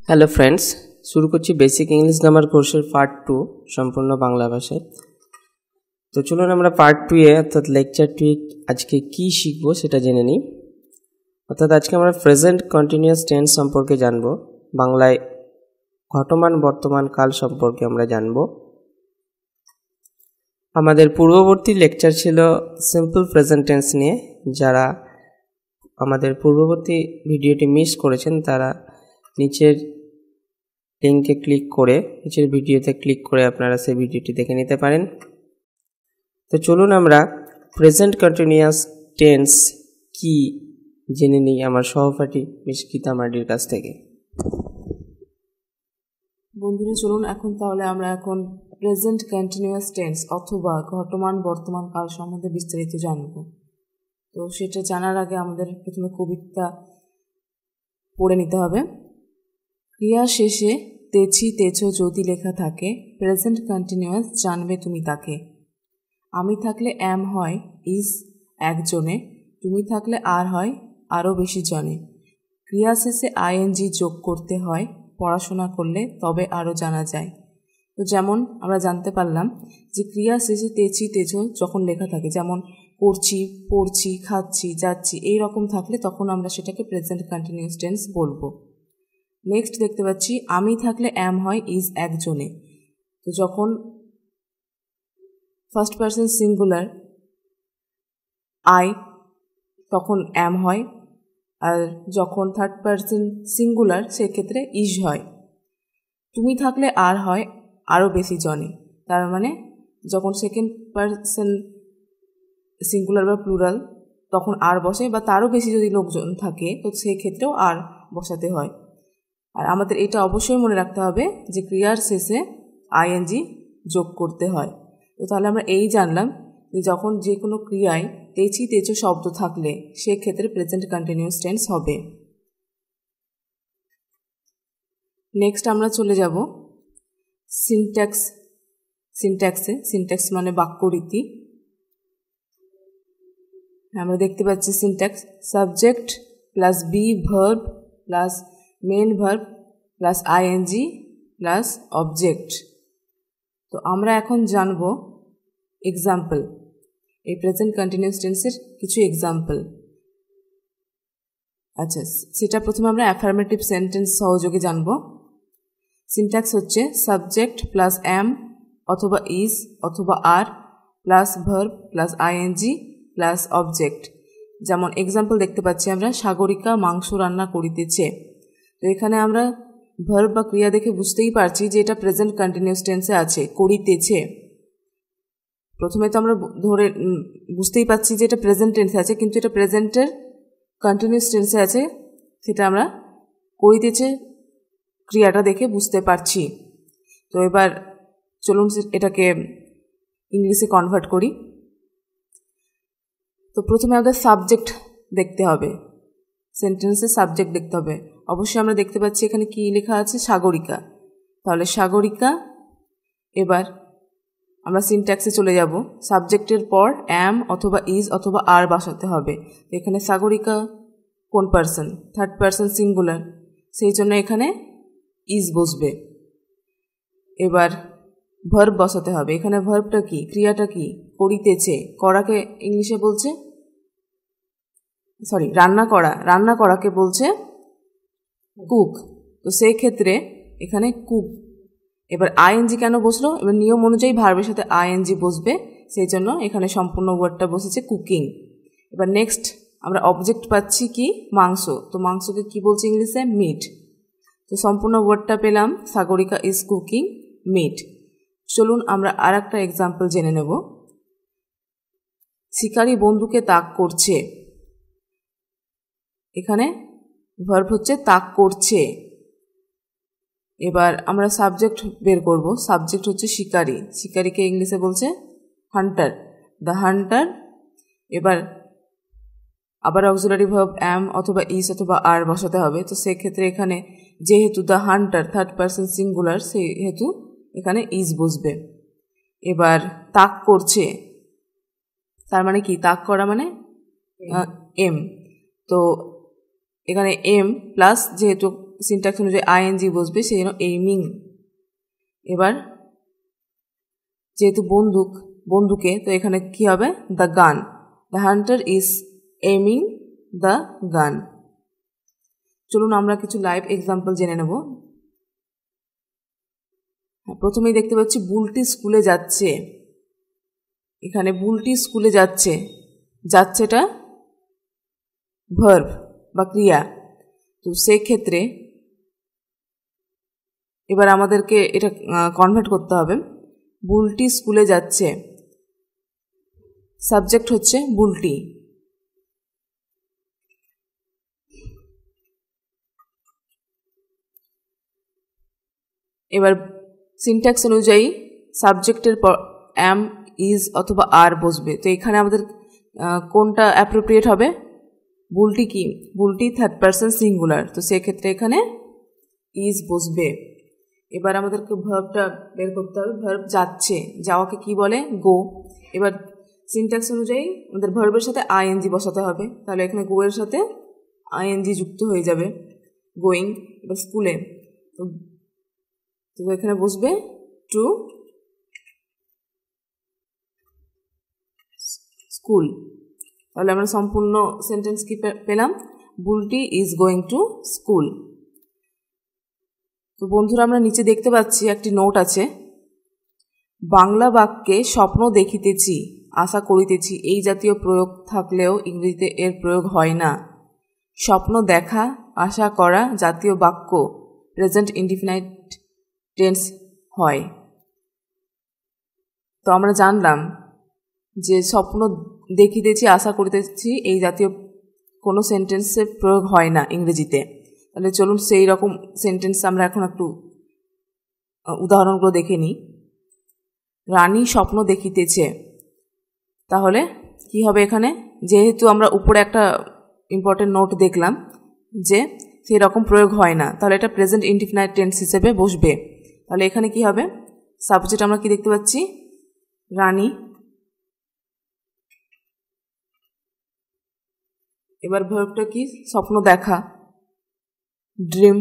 Hello friends, শুরু করছি basic English grammar কোর্সের পার্ট 2 সম্পূর্ণ বাংলা ভাষায়। তো চলুন আমরা পার্ট 2 এ অর্থাৎ লেকচার 2 আজকে কি শিখবো সেটা জেনে নিই। অর্থাৎ আজকে আমরা প্রেজেন্ট কন্টিনিউয়াস টেন্স সম্পর্কে জানবো, বাংলায় ঘটমান বর্তমান কাল সম্পর্কে আমরা জানবো। আমাদের পূর্ববর্তী লেকচার ছিল সিম্পল প্রেজেন্ট টেন্স নিয়ে। যারা আমাদের পূর্ববর্তী ভিডিওটি মিস করেছেন তারা নিচের লিঙ্কে ক্লিক করে নিচের ভিডিওতে ক্লিক করে আপনারা সেই ভিডিওটি দেখে নিতে পারেন। তো চলুন আমরা প্রেজেন্ট কন্টিনিউয়াস টেন্স কি জেনে নিই আমার সহপাঠী মিস গীতা মার্ডির কাছ থেকে। বন্ধুরা চলুন তাহলে আমরা প্রেজেন্ট কন্টিনিউয়াস টেন্স অথবা ঘটমান বর্তমান কাল সম্বন্ধে বিস্তারিত জানব। তো সেটা জানার আগে আমাদের প্রথমে কবিতা পড়ে নিতে হবে। ক্রিয়া শেষে তেছি তেছো যদি লেখা থাকে, প্রেজেন্ট কন্টিনিউয়াস জানবে তুমি তাকে। আমি থাকলে অ্যাম হয় ইজ একজনে, তুমি থাকলে আর হয় আরও বেশি জনে। ক্রিয়া শেষে আইএনজি যোগ করতে হয়, পড়াশোনা করলে তবে আরও জানা যায়। তো যেমন আমরা জানতে পারলাম যে ক্রিয়া শেষে তেছি তেছো যখন লেখা থাকে, যেমন করছি, পড়ছি, খাচ্ছি, যাচ্ছি, এই রকম থাকলে তখন আমরা সেটাকে প্রেজেন্ট কন্টিনিউয়াস টেন্স বলবো। নেক্সট দেখতে পাচ্ছি আমি থাকলে অ্যাম হয় ইজ একজনে। তো যখন ফার্স্ট পারসন সিঙ্গুলার আই তখন অ্যাম হয়, আর যখন থার্ড পারসন সিঙ্গুলার সেক্ষেত্রে ইজ হয়। তুমি থাকলে আর হয় আরও বেশি জনে, তার মানে যখন সেকেন্ড পারসন সিঙ্গুলার বা প্লুরাল তখন আর বসে, বা তারও বেশি যদি লোকজন থাকে তো সেক্ষেত্রেও আর বসাতে হয়। আর আমাদের এটা অবশ্যই মনে রাখতে হবে যে ক্রিয়ার শেষে আইএনজি যোগ করতে হয়। তো তাহলে আমরা এই জানলাম যে যখন যে কোনো ক্রিয়ায় তেছি তেছো শব্দ থাকলে সেক্ষেত্রে প্রেজেন্ট কন্টিনিউয়াস টেন্স হবে। নেক্সট আমরা চলে যাব সিনট্যাক্সে। সিনট্যাক্স মানে বাক্যরীতি। আমরা দেখতে পাচ্ছি syntax subject plus be verb plus main verb plus ING plus object. তো আমরা এখন জানব এক্সাম্পল, এই প্রেজেন্ট কন্টিনিউয়াস টেন্সের কিছু এক্সাম্পল। আচ্ছা, সেটা প্রথমে আমরা অ্যাফার্মেটিভ সেন্টেন্স সহযোগে জানব। সিনট্যাক্স হচ্ছে সাবজেক্ট প্লাস অ্যাম অথবা ইজ অথবা are plus verb plus ING plus object. যেমন এক্সাম্পল দেখতে পাচ্ছি আমরা সাগরিকা মাংস রান্না করিতেছে। তো এখানে আমরা ভার্ব বা ক্রিয়া দেখে বুঝতেই পারছি যে এটা প্রেজেন্ট কন্টিনিউয়াস টেন্সে আছে, করিতেছে। প্রথমে তো আমরা ধরে বুঝতেই পারছি যে এটা প্রেজেন্ট টেন্সে আছে, কিন্তু এটা প্রেজেন্টের কন্টিনিউয়াস টেন্সে আছে, সেটা আমরা করিতেছে ক্রিয়াটা দেখে বুঝতে পারছি। তো এবার চলুন এটাকে ইংলিশে কনভার্ট করি। তো প্রথমে আমাদের সাবজেক্ট দেখতে হবে, সেন্টেন্সের সাবজেক্ট দেখতে হবে। অবশ্যই আমরা দেখতে পাচ্ছি এখানে কি লেখা আছে, সাগরিকা। তাহলে সাগরিকা। এবার আমরা সিনট্যাক্সে চলে যাব। সাবজেক্টের পর অ্যাম অথবা ইজ অথবা আর বসাতে হবে। এখানে সাগরিকা কোন পারসন, থার্ড পারসন সিঙ্গুলার, সেই জন্য এখানে ইজ বসবে। এবার ভার্ব বসাতে হবে। এখানে ভার্বটা কি, ক্রিয়াটা কি, করিতেছে। করাকে ইংলিশে বলছে রান্না করাকে বলছে কুক। তো সেই ক্ষেত্রে এখানে কুক। এবার আইএনজি কেন বসলো, এবার নিয়ম অনুযায়ী ভার্বের সাথে আইএনজি বসবে, সেই জন্য এখানে সম্পূর্ণ ওয়ার্ডটা বসেছে কুকিং। এবার নেক্সট আমরা অবজেক্ট পাচ্ছি কি, মাংস। তো মাংসকে কি বলছে ইংলিশে, মিট। তো সম্পূর্ণ ওয়ার্ডটা পেলাম সাগরিকা ইজ কুকিং মিট। চলুন আমরা আর একটা এক্সাম্পল জেনে নেব। শিকারী বন্ধুকে তাক করছে। এখানে ভার্ব হচ্ছে তাক করছে। এবার আমরা সাবজেক্ট বের করব। সাবজেক্ট হচ্ছে শিকারী, শিকারীকে ইংলিশে বলছে হান্টার, দ্য হান্টার। এবার আবার অক্সিলারি ভার্ব অ্যাম অথবা ইজ অথবা আর বসাতে হবে। তো সেক্ষেত্রে এখানে যেহেতু the Hunter third person singular, সেহেতু এখানে ইজ বসবে। এবার তাক করছে, তার মানে কি, তাক করা মানে এম। তো এখানে এম প্লাস যেহেতু সিনট্যাক্স অনুযায়ী আইএনজি বসবে, সেই জন্য এইমিং। এবার যেহেতু বন্দুকে, তো এখানে কি হবে? The gun. The Hunter is aiming the gun. চলুন আমরা কিছু লাইভ এক্সাম্পল জেনে নেব। প্রথমেই দেখতে পাচ্ছি বুলটি স্কুলে যাচ্ছে। এখানে বুলটি স্কুলে যাচ্ছে, যাচ্ছেটা ভার্ব বা ক্রিয়া। তো সেক্ষেত্রে এবার আমাদেরকে এটা কনভার্ট করতে হবে। বুলটি স্কুলে যাচ্ছে, সাবজেক্ট হচ্ছে বুলটি। এবার সিনট্যাক্স অনুযায়ী সাবজেক্টের পর অ্যাম, ইজ অথবা আর বসবে। তো এখানে আমাদের কোনটা অ্যাপ্রোপ্রিয়েট হবে? বুলটি কি? বুলটি থার্ড পারসন সিঙ্গুলার, তো সেক্ষেত্রে এখানে ইজ বসবে। এবার আমাদেরকে ভার্বটা বের করতে হবে। ভার্ব যাচ্ছে, যাওয়াকে কি বলে? গো। এবার সিনট্যাক্স অনুযায়ী আমাদের ভার্বের সাথে আইএনজি বসাতে হবে, তাহলে এখানে গো এর সাথে আইএনজি যুক্ত হয়ে যাবে, গোয়িং। এবার স্কুলে, তো এখানে বসবে টু স্কুল। তাহলে আমরা সম্পূর্ণ সেন্টেন্স কি পেলাম? Bulti is going to school. তো বন্ধুরা, আমরা নিচে দেখতে পাচ্ছি একটি নোট আছে। বাংলা বাক্যে স্বপ্ন দেখিতেছি, আশা করিতেছি এই জাতীয় প্রয়োগ থাকলেও ইংরেজিতে এর প্রয়োগ হয় না। স্বপ্ন দেখা, আশা করা জাতীয় বাক্য প্রেজেন্ট ইনডিফিনাইট টেন্স হয়। তো আমরা জানলাম যে স্বপ্ন দেখিতেছি, আশা করিতেছি এই জাতীয় কোনো সেন্টেন্সের প্রয়োগ হয় না ইংরেজিতে। তাহলে চলুন সেই রকম সেন্টেন্স আমরা এখন একটু উদাহরণগুলো দেখে নিই। রানী স্বপ্ন দেখিতেছে, তাহলে কি হবে এখানে? যেহেতু আমরা উপরে একটা ইম্পর্টেন্ট নোট দেখলাম যে সেই রকম প্রয়োগ হয় না, তাহলে এটা প্রেজেন্ট ইনডিফিনাইট টেন্স হিসেবে বসবে। তাহলে এখানে কি হবে? সাবজেক্ট আমরা কি দেখতে পাচ্ছি? রানী। এবার ভার্বটা কি? স্বপ্ন দেখা, ড্রিম।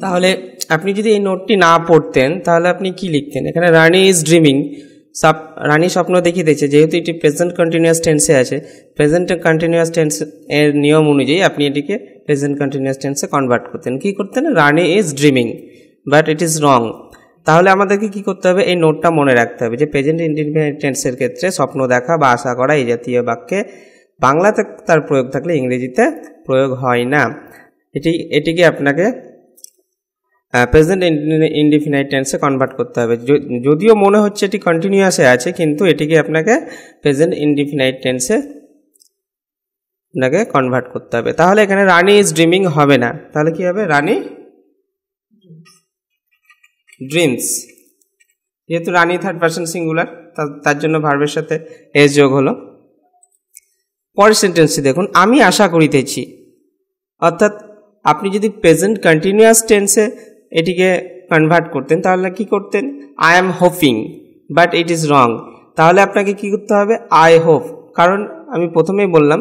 তাহলে আপনি যদি এই নোটটি না পড়তেন তাহলে আপনি কি লিখতেন? এখানে রানী ইজ ড্রিমিং, রানী স্বপ্ন দেখিতেছে, যেহেতু এটি প্রেজেন্ট কন্টিনিউয়াস টেন্সে আছে, প্রেজেন্ট কন্টিনিউয়াস টেন্স এর নিয়ম অনুযায়ী আপনি এটিকে প্রেজেন্ট কন্টিনিউয়াস টেন্সে কনভার্ট করতেন। কি করতেন? Rani is dreaming, but it is wrong. তাহলে আমাদেরকে কি করতে হবে? এই নোটটা মনে রাখতে হবে যে প্রেজেন্ট ইনডিফিনিট টেন্সের ক্ষেত্রে স্বপ্ন দেখা বা আশা করা এই জাতীয় বাক্যে বাংলাতে তার প্রয়োগ থাকলে ইংরেজিতে প্রয়োগ হয় না। এটিকে আপনাকে প্রেজেন্ট ইনডিফিনাইট টেন্সে কনভার্ট করতে হবে। যদিও মনে হচ্ছে এটি কন্টিনিউয়াসে আছে, কিন্তু এটিকে আপনাকে প্রেজেন্ট ইনডিফিনাইট টেন্সে আপনাকে কনভার্ট করতে হবে। তাহলে এখানে রানী ইজ ড্রিমিং হবে না, তাহলে কি হবে? রানী ড্রিমস। যেহেতু রানী থার্ড পারসন সিঙ্গুলার, তার জন্য ভার্বের সাথে এস যোগ হলো। পরের সেন্টেন্সটি দেখুন, আমি আশা করিতেছি। অর্থাৎ আপনি যদি প্রেজেন্ট কন্টিনিউয়াস টেন্সে এটিকে কনভার্ট করতেন তাহলে কি করতেন? I am hoping, but it is wrong. তাহলে আপনাকে কি করতে হবে? I hope. কারণ আমি প্রথমেই বললাম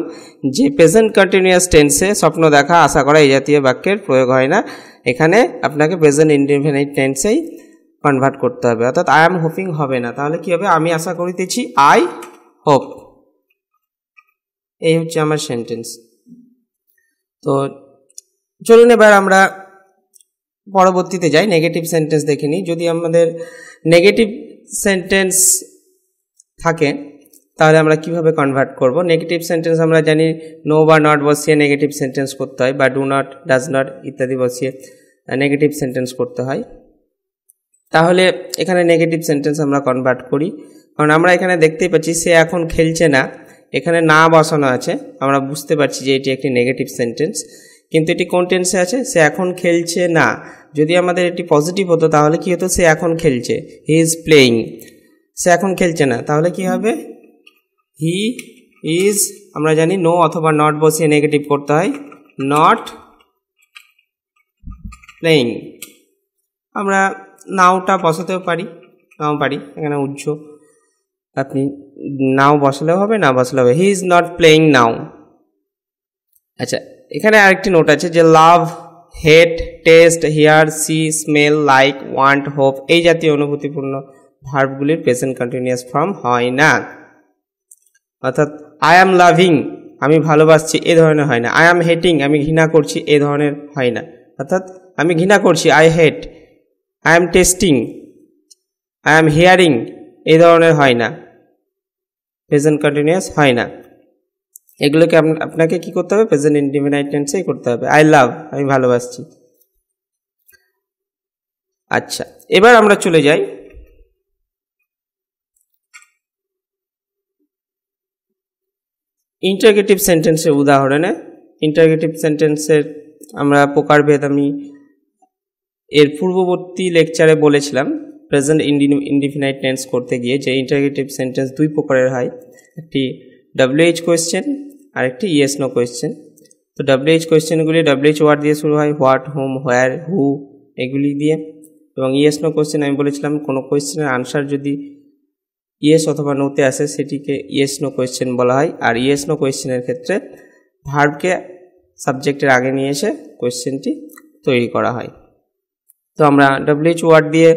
যে প্রেজেন্ট কন্টিনিউয়াস টেন্সে স্বপ্ন দেখা, আশা করা এই জাতীয় বাক্যের প্রয়োগ হয় না। এখানে আপনাকে প্রেজেন্ট ইনডিফিনিট টেন্সেই কনভার্ট করতে হবে, অর্থাৎ আই এম হোপিং হবে না। তাহলে কি হবে? আমি আশা করিতেছি, আই হোপ। এই হচ্ছে আমার সেন্টেন্স। তো চলুন এবার আমরা পরবর্তীতে যাই, নেগেটিভ সেন্টেন্স দেখে নিই। যদি আমাদের নেগেটিভ সেন্টেন্স থাকে তাহলে আমরা কিভাবে কনভার্ট করব? নেগেটিভ সেন্টেন্স আমরা জানি নো বা নট বসিয়ে নেগেটিভ সেন্টেন্স করতে হয়, বা ডু নট, ডাজ নট ইত্যাদি বসিয়ে নেগেটিভ সেন্টেন্স করতে হয়। তাহলে এখানে নেগেটিভ সেন্টেন্স আমরা কনভার্ট করি, কারণ আমরা এখানে দেখতেই পাচ্ছি সে এখন খেলছে না, এখানে না বসানো আছে। আমরা বুঝতে পারছি যে এটি একটি নেগেটিভ সেন্টেন্স, কিন্তু এটি কোন টেন্সে আছে? সে এখন খেলছে না। যদি আমাদের এটি পজিটিভ হতো তাহলে কি হতো? সে এখন খেলছে, হি ইজ প্লেয়িং। সে এখন খেলছে না, তাহলে কি হবে? হি ইজ, আমরা জানি নো অথবা নট বসিয়ে নেগেটিভ করতে হয়, নট প্লেয়িং। আমরা নাওটা বসাতেও পারি, নাও পারি, এখানে উজ্জ্ব, আপনি নাও বসালেও হবে, না বসালেও হবে। He is not playing now. আচ্ছা, এখানে আরেকটি নোট আছে যে love hate, taste, hear, see, smell, like, want, hope এই জাতীয় অনুভূতিপূর্ণ ভার্বগুলির প্রেজেন্ট কন্টিনিউয়াস ফর্ম হয় না। অর্থাৎ আই অ্যাম লাভিং আমি ভালোবাসছি এ ধরনের হয় না। আই অ্যাম হেটিং আমি ঘৃণা করছি এ ধরনের হয় না। অর্থাৎ আমি ঘৃণা করছি I hate, I am testing, I am hearing এই ধরনের হয় না, প্রেজেন্ট কন্টিনিউয়াস হয় না। এগুলোকে আপনাকে কি করতে হবে? প্রেজেন্ট ইনডিফিনাইট টেন্সেই করতে হবে। আই লাভ আমি ভালোবাসছি। আচ্ছা, এবার আমরা চলে যাই ইন্টারগেটিভ সেন্টেন্সের উদাহরণে। ইন্টারগেটিভ সেন্টেন্সের আমরা প্রকারভেদ আমি এর পূর্ববর্তী লেকচারে বলেছিলাম প্রেজেন্ট ইনডিফিনাইট টেন্স করতে গিয়ে যে ইন্টারগেটিভ সেন্টেন্স দুই প্রকারের হয়, একটি WH কোয়েশ্চেন আর একটি ইয়েস নো কোয়েশ্চেন। তো WH কোয়েশ্চেনগুলি WH ওয়ার্ড দিয়ে শুরু হয়, হোয়াট, হোম, হোয়ার, হু এগুলি দিয়ে। এবং ইয়েস নো কোয়েশ্চেন আমি বলেছিলাম কোনো কোয়েশ্চেনের আনসার যদি ইয়েস অথবা নোতে আসে সেটিকে ইয়েস নো কোয়েশ্চেন বলা হয়। আর ইয়েস নো কোয়েশ্চেনের ক্ষেত্রে ভার্বকে সাবজেক্টের আগে নিয়ে এসে কোয়েশ্চেনটি তৈরি করা হয়। তো আমরা WH ওয়ার্ড দিয়ে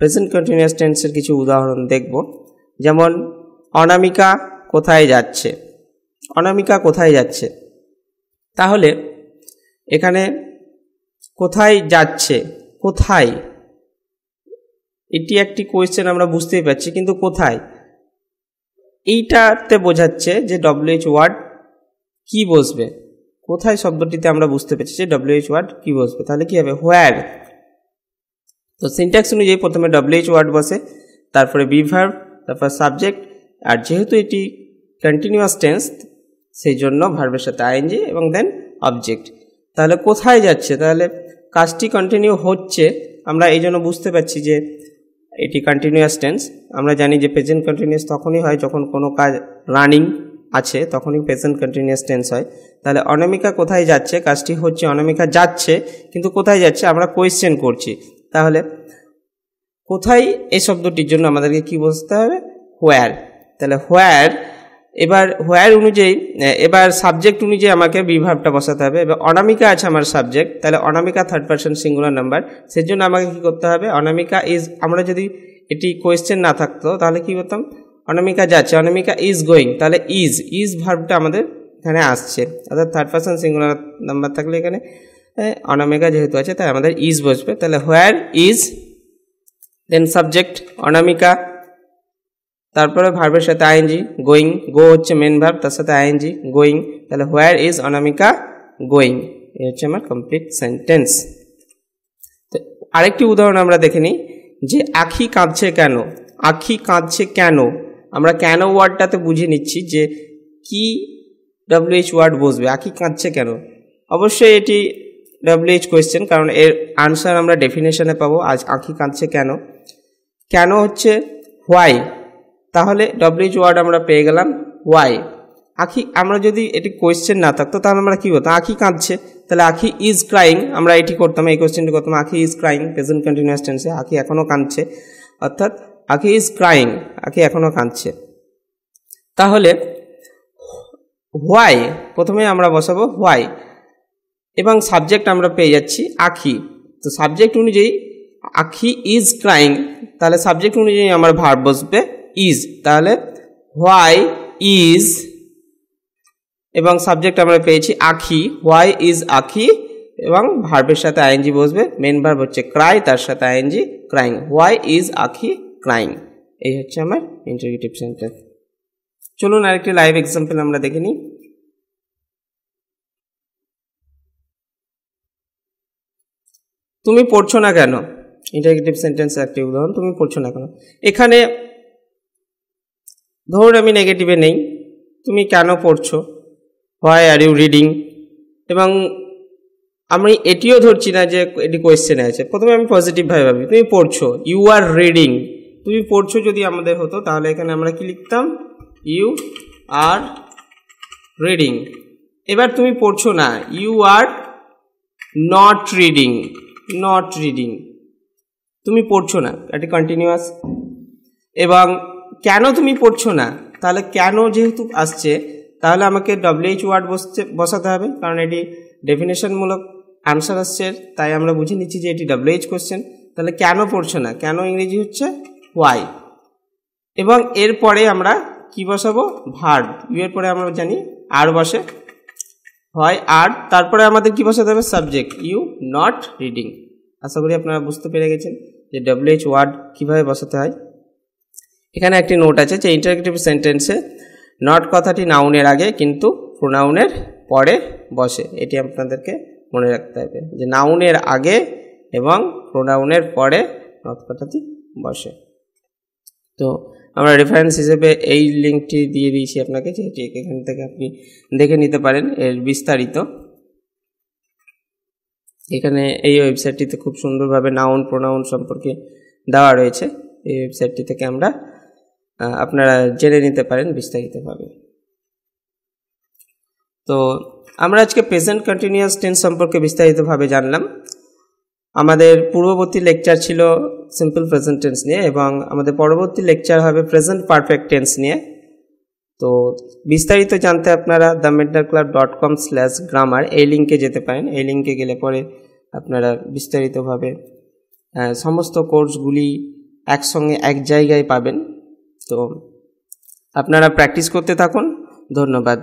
প্রেজেন্ট কন্টিনিউয়াস টেন্সের কিছু উদাহরণ দেখব। যেমন অনামিকা কোথায় যাচ্ছে, অনামিকা কোথায় যাচ্ছে। তাহলে এখানে কোথায় যাচ্ছে, কোথায়, এটি একটি কোয়েশ্চেন আমরা বুঝতেই পারছি, কিন্তু কোথায় এইটাতে বোঝাচ্ছে যে WH ওয়ার্ড কি বসবে। কোথায় শব্দটিতে আমরা বুঝতে পারছি যে WH ওয়ার্ড কি বসবে। তাহলে কি হবে? হোয়ার। তো সিনট্যাক্স অনুযায়ী প্রথমে WH ওয়ার্ড বসে, তারপরে বি ভার্ব, তারপর সাবজেক্ট, আর যেহেতু এটি কন্টিনিউয়াস টেন্স সেই জন্য ভার্বের সাথে আইএনজি এবং দেন অবজেক্ট। তাহলে কোথায় যাচ্ছে, তাহলে কাজটি কন্টিনিউ হচ্ছে, আমরা এই জন্য বুঝতে পারছি যে এটি কন্টিনিউয়াস টেন্স। আমরা জানি যে প্রেজেন্ট কন্টিনিউয়াস তখনই হয় যখন কোনো কাজ রানিং আছে, তখনই প্রেজেন্ট কন্টিনিউয়াস টেন্স হয়। তাহলে অনামিকা কোথায় যাচ্ছে, কাজটি হচ্ছে, অনামিকা যাচ্ছে, কিন্তু কোথায় যাচ্ছে আমরা কোয়েশ্চেন করছি। তাহলে কোথায় এই শব্দটির জন্য আমাদেরকে কি বসতে হবে? হোয়ার। তাহলে হোয়ার, এবার হোয়ার অনুযায়ী এবার সাবজেক্ট অনুযায়ী আমাকে বি ভার্বটা বসাতে হবে। এবার অনামিকা আছে আমার সাবজেক্ট, তাহলে অনামিকা থার্ড পারসন সিঙ্গুলার নাম্বার, সেজন্য আমাকে কি করতে হবে? অনামিকা ইজ, আমরা যদি এটি কোয়েশ্চেন না থাকতো তাহলে কি করতাম? অনামিকা যাচ্ছে, অনামিকা ইজ গোয়িং, তাহলে ইজ ভার্বটা আমাদের এখানে আসছে, অর্থাৎ থার্ড পারসন সিঙ্গুলার নাম্বার থাকলে এখানে অনামিকা যেহেতু আছে তাই আমাদের ইজ বসবে। তাহলে হোয়ার ইজ, দেন সাবজেক্ট অনামিকা, তারপরে ভার্বের সাথে আইএনজি, গোয়িং, গো হচ্ছে মেন ভার্ব, তার সাথে আইএনজি গোয়িং। তাহলে হোয়ার ইজ অনামিকা গোয়িং, এই হচ্ছে আমার কমপ্লিট সেন্টেন্স। তো আরেকটি উদাহরণ আমরা দেখে নিই যে আখি কাঁদছে কেন। আখি কাঁদছে কেন, আমরা কেন ওয়ার্ডটাতে বুঝে নিচ্ছি যে কি WH ওয়ার্ড বসবে। আখি কাঁদছে কেন, অবশ্যই এটি WH কোয়েশ্চেন, কারণ এর আনসার আমরা ডেফিনেশনে পাবো। আজ আখি কাঁদছে কেন, কেন হচ্ছে হোয়াই, তাহলে WH ওয়ার্ড আমরা পেয়ে গেলাম হোয়াই। আখি, আমরা যদি এটি কোয়েশ্চেন না থাকতো তাহলে আমরা কি বলতাম? আখি কাঁদছে, তাহলে আখি ইজ ক্রাইং, আমরা এটি করতাম, এই কোয়েশ্চেনটি করতাম আখি ইজ ক্রাইং প্রেজেন্ট কন্টিনিউয়াস টেন্সে, আখি এখনও কাঁদছে, অর্থাৎ আখি ইজ ক্রাইং, আখি এখনও কাঁদছে। তাহলে হোয়াই, প্রথমে আমরা বসাবো হোয়াই, এবং সাবজেক্ট আমরা পেয়ে যাচ্ছি আখি। তো সাবজেক্ট অনুযায়ী আখি ইজ ক্রাইং, তাহলে সাবজেক্ট অনুযায়ী আমার ভার্ব বসবে ইজ, তাহলে হোয়াই ইজ, এবং সাবজেক্ট আমরা পেয়েছি আখি, হোয়াই ইজ আখি, এবং ভার্বের সাথে আইএনজি বসবে, মেন ভার্ব হচ্ছে ক্রাই, তার সাথে আইএনজি ক্রাইং, হোয়াই ইজ আখি ক্রাইং। এই হচ্ছে আমার ইন্টারগেটিভ সেন্টেন্স। চলুন আরেকটি লাইভ এক্সাম্পল আমরা দেখে নিই। তুমি পড়ছো না কেন, ইন্টারগেটিভ সেন্টেন্সের একটি উদাহরণ, তুমি পড়ছো না কেন। এখানে ধরুন আমি নেগেটিভে নেই, তুমি কেন পড়ছো, হোয়াই আর ইউ রিডিং, এবং আমি এটিও ধরছি না যে এটি কোয়েশ্চেনে আছে, প্রথমে আমি পজিটিভভাবে ভাবি, তুমি পড়ছো, ইউ আর রিডিং। তুমি পড়ছো যদি আমাদের হতো তাহলে এখানে আমরা কি লিখতাম? You are reading. এবার তুমি পড়ছো না, you are not reading, not reading, তুমি পড়ছো না, এটি কন্টিনিউয়াস। এবং কেন তুমি পড়ছো না, তাহলে কেন যেহেতু আসছে তাহলে আমাকে WH ওয়ার্ড বসাতে হবে, কারণ এটি ডেফিনেশনমূলক আনসার আসছে, তাই আমরা বুঝে নিচ্ছি যে এটি WH কোশ্চেন। তাহলে কেন পড়ছো না, কেন ইংরেজি হচ্ছে ওয়াই, এবং এরপরে আমরা কি বসাবো, ভার্ব। ইউ এর পরে আমরা জানি আর বসে, হয় আর, তারপরে আমাদের কি বসাতে হবে, সাবজেক্ট, ইউ নট রিডিং। আশা করি আপনারা বুঝতে পেরে গেছেন যে WH ওয়ার্ড কীভাবে বসাতে হয়। এখানে একটি নোট আছে যে ইন্টারঅ্যাক্টিভ সেন্টেন্সে নট কথাটি নাউনের আগে কিন্তু প্রোনাউনের পরে বসে। এটি আপনাদেরকে মনে রাখতে হবে যে নাউনের আগে এবং প্রোনাউনের পরে নট কথাটি বসে। তো আমরা রেফারেন্স হিসেবে এই লিঙ্কটি দিয়ে দিয়েছি আপনাকে, যেটি এখান থেকে আপনি দেখে নিতে পারেন এর বিস্তারিত। এখানে এই ওয়েবসাইটটিতে খুব সুন্দরভাবে নাউন প্রোনাউন সম্পর্কে দেওয়া রয়েছে। এই ওয়েবসাইটটি থেকে আপনারা জেনে নিতে পারেন বিস্তারিতভাবে। তো আমরা আজকে প্রেজেন্ট কন্টিনিউয়াস টেন্স সম্পর্কে বিস্তারিতভাবে জানলাম। আমাদের পূর্ববর্তী লেকচার ছিল সিম্পল প্রেজেন্ট টেন্স নিয়ে, এবং আমাদের পরবর্তী লেকচার হবে প্রেজেন্ট পারফেক্ট টেন্স নিয়ে। তো বিস্তারিত জানতে আপনারা thementorclub.com/grammar এই লিঙ্কে যেতে পারেন। এই লিঙ্কে গেলে পরে আপনারা বিস্তারিতভাবে সমস্ত কোর্সগুলি একসঙ্গে এক জায়গায় পাবেন। তো আপনারা প্র্যাকটিস করতে থাকুন। ধন্যবাদ।